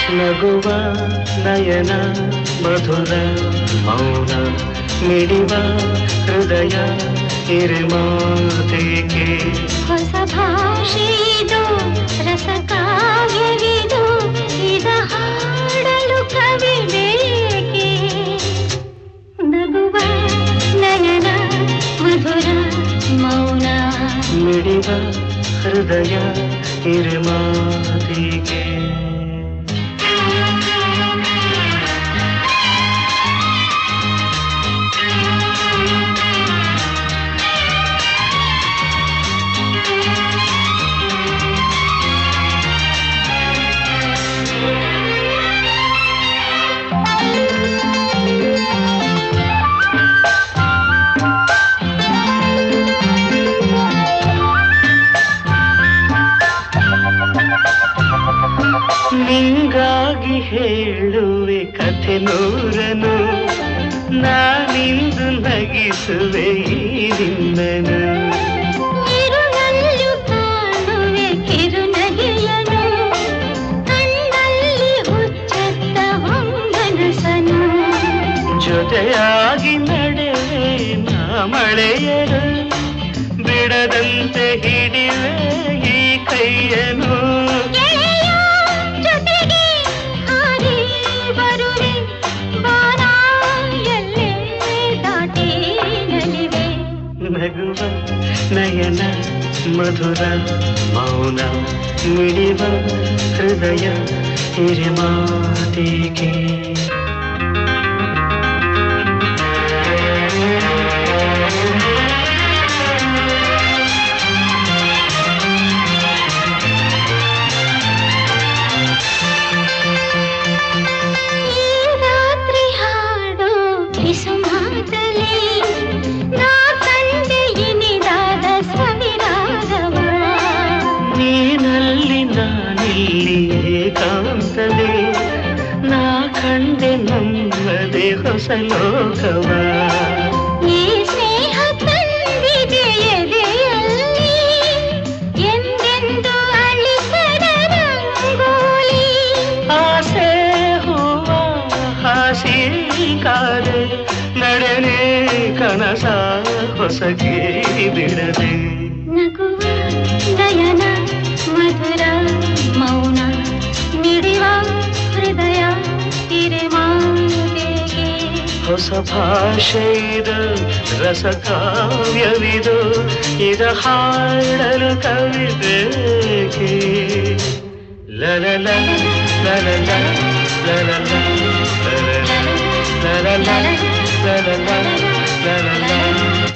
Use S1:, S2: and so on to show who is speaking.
S1: ನಗುವ ನಯನ ಮಧುರ ಮೌನ ಮಿಡಿವ ಹೃದಯ ಹಿರಿಮಾತೆಗೆ
S2: ಹೊಸ ಭಾಷೆಯಿದು ರಸ ಕಾವ್ಯವಿದು ಇದ ಹಾಡಲು ಕವಿ ಬೇಕೆ ನಗುವ ನಯನ ಮಧುರ ಮೌನ
S1: ಮಿಡಿವ ಹೃದಯ ಹಿರಿಮಾತೆಗೆ ನಿಂಗಾಗಿ ಹೇಳುವೆ ಕಥೆ ನೂರನು ನಾನಿಂದು ನಗಿಸುವೆ ಈ ನಿನ್ನನು
S2: ಇರುಳಲ್ಲೂ ಕಾಣುವೆ ಕಿರುನಗೆಯನು ಕಣ್ಣಲ್ಲಿ ಹುಚ್ಚತ್ತ ಹೊಂಗನಸನು
S1: ಜೊತೆಯಾಗಿ ನಡೆವೆ ನಾ ಮಳೆಯರು ಬಿಡದಂತೆ ಹಿಡಿವೆ ಈ ಕೈಯನು ನಗುವ ನಯನ ಮಧುರ ಮೌನ ಮಿಡಿವ ಹೃದಯ ಹಿರಿಮಾತೆಗೆ ಏಕಾಂತವೇ ನಾ ಕಂಡೆ ನಮ್ಮದೇ ಹೊಸ ಲೋಕವ
S2: ಈ ಸ್ನೇಹ ತಂದಿದೆ ಎದೆಯಲ್ಲಿ ಎಂದೆಂದು ಅಳಿಸದ ರಂಗೋಲಿ
S1: ಆಸೆ ಹೂವ ಹಾಸಿ ಕಾದೆ ನಡೆನೆ ಕನಸ ಹೊಸಗೆ ಬಿಡದೆ
S2: ನಗುವ ನಯನ ಮಧುರ ಮೌನ ಮಿಡಿವ ಹೃದಯ ಹಿರಿಮಾತೆಗೆ
S1: ಹೊಸ ಭಾಷೆಯಿದು ರಸ ಕಾವ್ಯವಿದು ಇದ ಹಾಡಲು ಕವಿ ಬೇಕೆ ಲಲಲ ಲಲಲ ಲಲಲ ಲಲಲ ಲಲಲ ಲಲಲ ಲಲಲ